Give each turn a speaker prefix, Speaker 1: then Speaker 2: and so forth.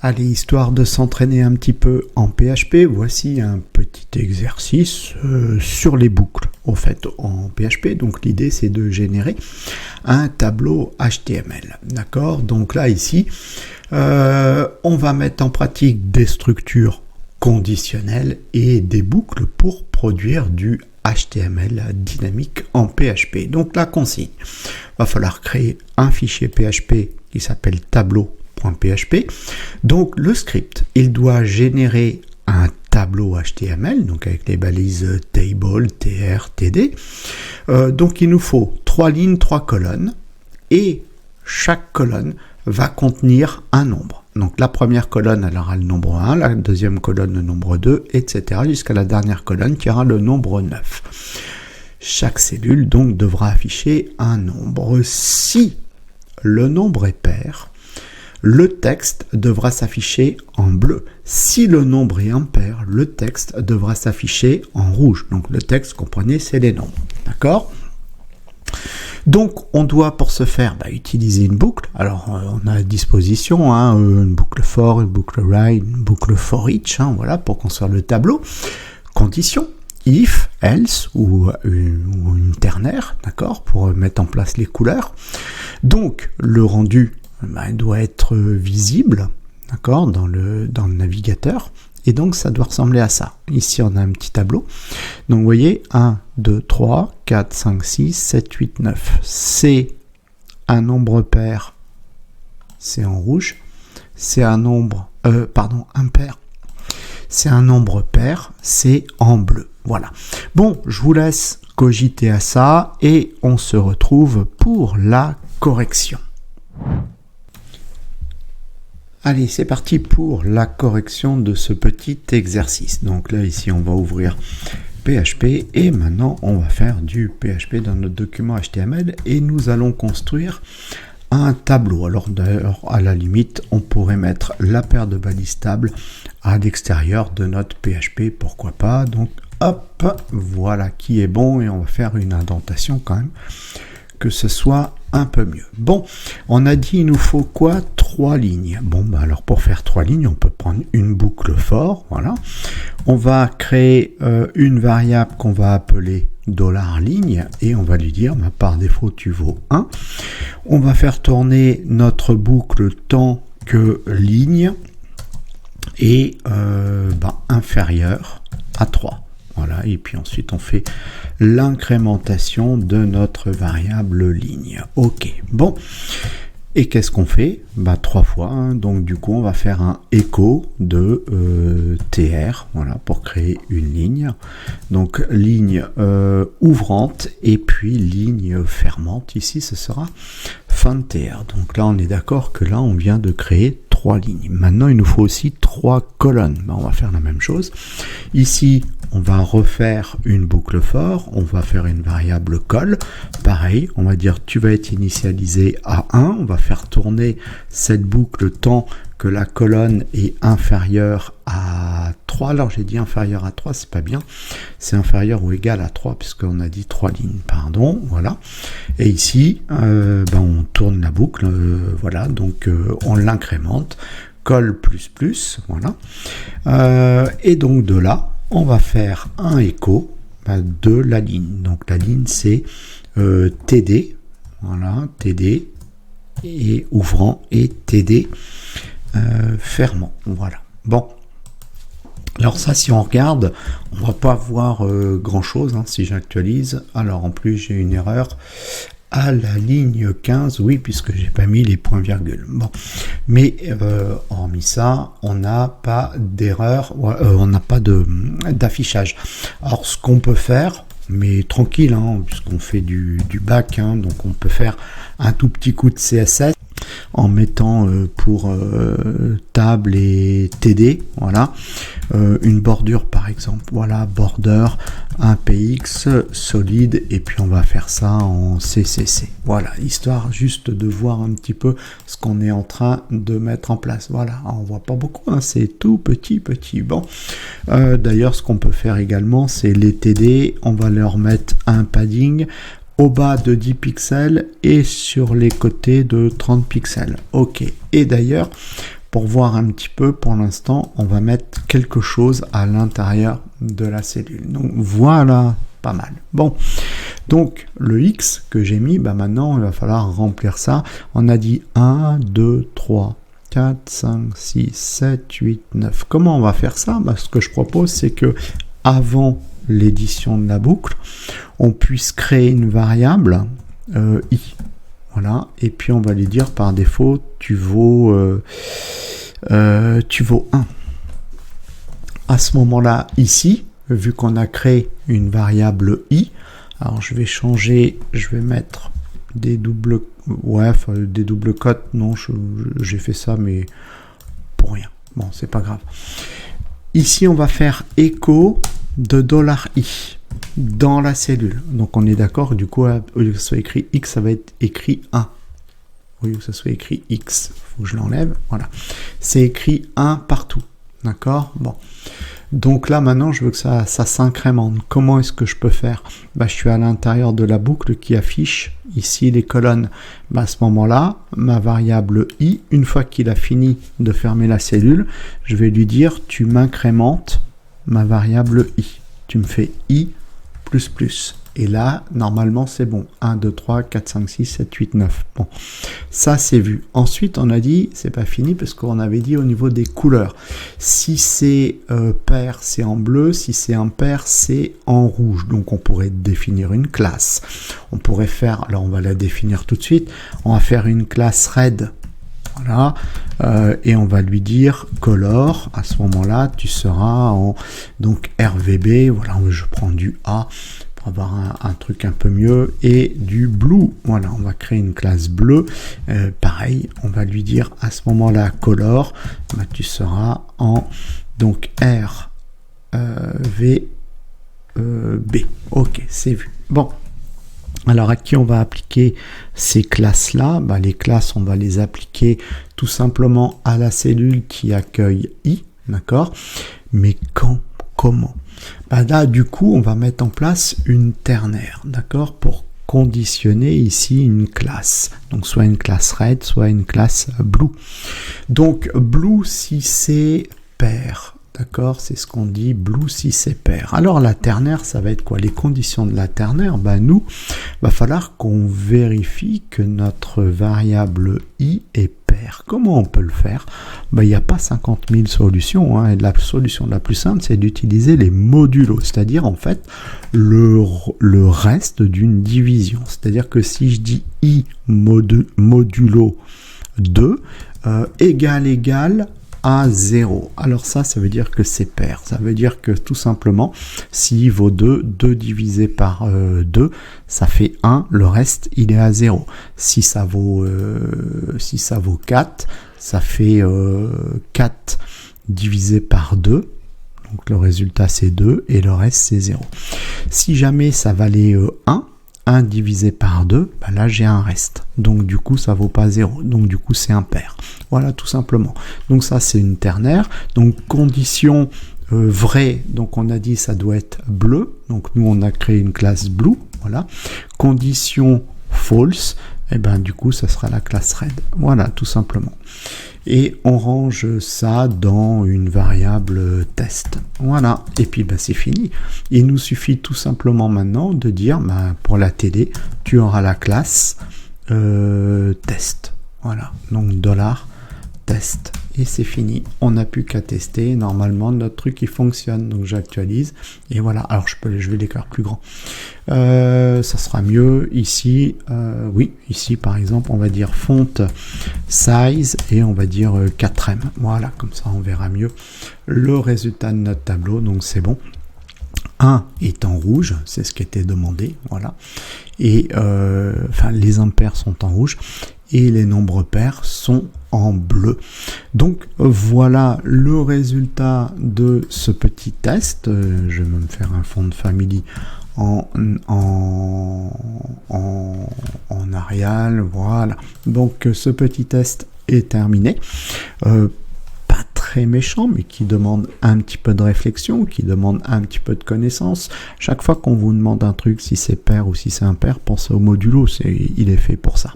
Speaker 1: Allez, histoire de s'entraîner un petit peu en PHP, voici un petit exercice sur les boucles. Au fait, en PHP, donc l'idée c'est de générer un tableau HTML. D'accord? Donc là, ici, on va mettre en pratique des structures conditionnelles et des boucles pour produire du HTML dynamique en PHP. Donc la consigne, va falloir créer un fichier PHP qui s'appelle tableau.php. Donc le script, il doit générer un tableau HTML, donc avec les balises table, tr, td. Donc il nous faut 3 lignes, 3 colonnes, et chaque colonne va contenir un nombre. Donc la première colonne, elle aura le nombre 1, la deuxième colonne le nombre 2, etc. jusqu'à la dernière colonne qui aura le nombre 9. Chaque cellule donc devra afficher un nombre. Si le nombre est pair, le texte devra s'afficher en bleu. Si le nombre est impair, le texte devra s'afficher en rouge. Donc le texte, comprenez, c'est les nombres. D'accord ? Donc on doit pour ce faire utiliser une boucle. Alors on a à disposition une boucle for, une boucle while, une boucle for each, voilà, pour construire le tableau. Condition, if, else ou une ternaire, d'accord, pour mettre en place les couleurs. Donc le rendu doit être visible, d'accord, dans le navigateur. Et donc, ça doit ressembler à ça. Ici, on a un petit tableau. Donc, vous voyez, 1, 2, 3, 4, 5, 6, 7, 8, 9. C'est un nombre pair, c'est en rouge. C'est un nombre, impair. C'est un nombre pair, c'est en bleu. Voilà. Bon, je vous laisse cogiter à ça et on se retrouve pour la correction. Allez, c'est parti pour la correction de ce petit exercice. Donc là, ici, on va ouvrir PHP et maintenant, on va faire du PHP dans notre document HTML et nous allons construire un tableau. Alors d'ailleurs, à la limite, on pourrait mettre la paire de balises tables à l'extérieur de notre PHP, pourquoi pas. Donc, hop, voilà qui est bon et on va faire une indentation quand même, que ce soit un peu mieux. Bon, on a dit il nous faut quoi? 3 lignes. Bon, alors pour faire 3 lignes, on peut prendre une boucle for, voilà. On va créer une variable qu'on va appeler $ligne et on va lui dire, par défaut, tu vaux 1. On va faire tourner notre boucle tant que ligne est inférieur à 3. Voilà, et puis ensuite on fait l'incrémentation de notre variable ligne. Ok, bon. Et qu'est-ce qu'on fait? 3 fois, donc du coup on va faire un écho de tr, voilà, pour créer une ligne. Donc ligne ouvrante et puis ligne fermante, ici ce sera fin de tr. Donc là on est d'accord que là on vient de créer 3 lignes. Maintenant il nous faut aussi 3 colonnes. On va faire la même chose. Ici on va refaire une boucle for, on va faire une variable col. Pareil, on va dire tu vas être initialisé à 1, on va faire tourner cette boucle tant que la colonne est inférieure à 3. Alors j'ai dit inférieur à 3, c'est pas bien, c'est inférieur ou égal à 3 puisqu'on a dit 3 lignes, pardon, voilà. Et ici, on tourne la boucle, voilà, donc on l'incrémente, col plus, voilà. Et donc de là, on va faire un écho de la ligne. Donc la ligne c'est TD, voilà, TD et ouvrant et TD fermant, voilà. Bon, alors ça, si on regarde, on va pas voir grand chose si j'actualise. Alors en plus j'ai une erreur à la ligne 15, oui, puisque j'ai pas mis les points-virgules. Bon, mais hormis ça, on n'a pas d'erreur, on n'a pas d'affichage. Alors ce qu'on peut faire, mais tranquille, puisqu'on fait du bac, donc on peut faire un tout petit coup de CSS en mettant pour table et TD, voilà, une bordure par exemple, voilà, border, un PX solide, et puis on va faire ça en CCC, voilà, histoire juste de voir un petit peu ce qu'on est en train de mettre en place. Voilà, on voit pas beaucoup, c'est tout petit. Bon, d'ailleurs ce qu'on peut faire également, c'est les TD, on va leur mettre un padding au bas de 10 pixels et sur les côtés de 30 pixels. Ok. Et d'ailleurs, pour voir un petit peu. Pour l'instant, on va mettre quelque chose à l'intérieur de la cellule. Donc voilà, pas mal. Bon, donc le X que j'ai mis, maintenant il va falloir remplir ça. On a dit 1, 2, 3, 4, 5, 6, 7, 8, 9. Comment on va faire ça? Ce que je propose, c'est que avant l'édition de la boucle, on puisse créer une variable I. Voilà, et puis on va lui dire par défaut, tu vaux 1. À ce moment-là, ici, vu qu'on a créé une variable I, alors je vais changer, je vais mettre des doubles, des doubles cotes, non, j'ai fait ça, mais pour rien. Bon, c'est pas grave. Ici, on va faire écho de $i dans la cellule. Donc, on est d'accord, du coup, au lieu que ce soit écrit X, ça va être écrit 1. Au lieu que ce soit écrit X, il faut que je l'enlève. Voilà. C'est écrit 1 partout. D'accord? Bon. Donc là, maintenant, je veux que ça s'incrémente. Comment est-ce que je peux faire? Je suis à l'intérieur de la boucle qui affiche ici les colonnes. À ce moment-là, ma variable I, une fois qu'il a fini de fermer la cellule, je vais lui dire, tu m'incrémentes ma variable I. Tu me fais I++. Et là, normalement, c'est bon. 1, 2, 3, 4, 5, 6, 7, 8, 9. Bon, ça, c'est vu. Ensuite, on a dit, c'est pas fini, parce qu'on avait dit au niveau des couleurs. Si c'est pair, c'est en bleu. Si c'est impair, c'est en rouge. Donc, on pourrait définir une classe. On pourrait faire, alors on va la définir tout de suite. On va faire une classe red. Voilà. Et on va lui dire color. À ce moment-là, tu seras en donc RVB. Voilà, je prends du A. Pour avoir un truc un peu mieux, et du blue. Voilà, on va créer une classe bleue. Pareil, on va lui dire à ce moment-là color, tu seras en donc RVB. Ok, c'est vu. Bon. Alors, à qui on va appliquer ces classes-là? Les classes, on va les appliquer tout simplement à la cellule qui accueille I, d'accord? Mais quand? Comment? Là, du coup, on va mettre en place une ternaire, d'accord? Pour conditionner ici une classe. Donc, soit une classe red, soit une classe blue. Donc, blue, si c'est pair. D'accord, c'est ce qu'on dit, blue si c'est pair. Alors la ternaire, ça va être quoi? Les conditions de la ternaire, nous, va falloir qu'on vérifie que notre variable i est pair. Comment on peut le faire? Il n'y a pas 50 000 solutions, et la solution la plus simple, c'est d'utiliser les modulos, c'est-à-dire en fait le reste d'une division. C'est-à-dire que si je dis i modulo 2 égale à 0. Alors ça veut dire que c'est pair. Ça veut dire que tout simplement, s'il vaut 2, 2 divisé par 2, ça fait 1, le reste, il est à 0. Si ça vaut 4, ça fait 4 divisé par 2. Donc le résultat, c'est 2 et le reste, c'est 0. Si jamais ça valait 1, 1 divisé par 2, là j'ai un reste. Donc du coup ça vaut pas 0. Donc du coup c'est impair. Voilà tout simplement. Donc ça c'est une ternaire. Donc condition vraie, donc on a dit ça doit être bleu. Donc nous on a créé une classe blue. Voilà. Condition false, du coup ça sera la classe red. Voilà tout simplement. Et on range ça dans une variable test. Voilà, et puis c'est fini. Il nous suffit tout simplement maintenant de dire, pour la télé, tu auras la classe test. Voilà, donc $test. Et c'est fini. On n'a plus qu'à tester. Normalement, notre truc, il fonctionne. Donc, j'actualise. Et voilà. Alors, je vais l'écrire plus grand. Ça sera mieux ici. Oui, ici, par exemple, on va dire font size et on va dire 4M. Voilà, comme ça, on verra mieux le résultat de notre tableau. Donc, c'est bon. 1 est en rouge, c'est ce qui était demandé. Voilà. Et les impairs sont en rouge. Et les nombres pairs sont en bleu. Donc voilà le résultat de ce petit test. Je vais me faire un fond de famille en Arial. Voilà. Donc ce petit test est terminé. Pas très méchant, mais qui demande un petit peu de réflexion, qui demande un petit peu de connaissance. Chaque fois qu'on vous demande un truc, si c'est pair ou si c'est impair, pensez au modulo, il est fait pour ça.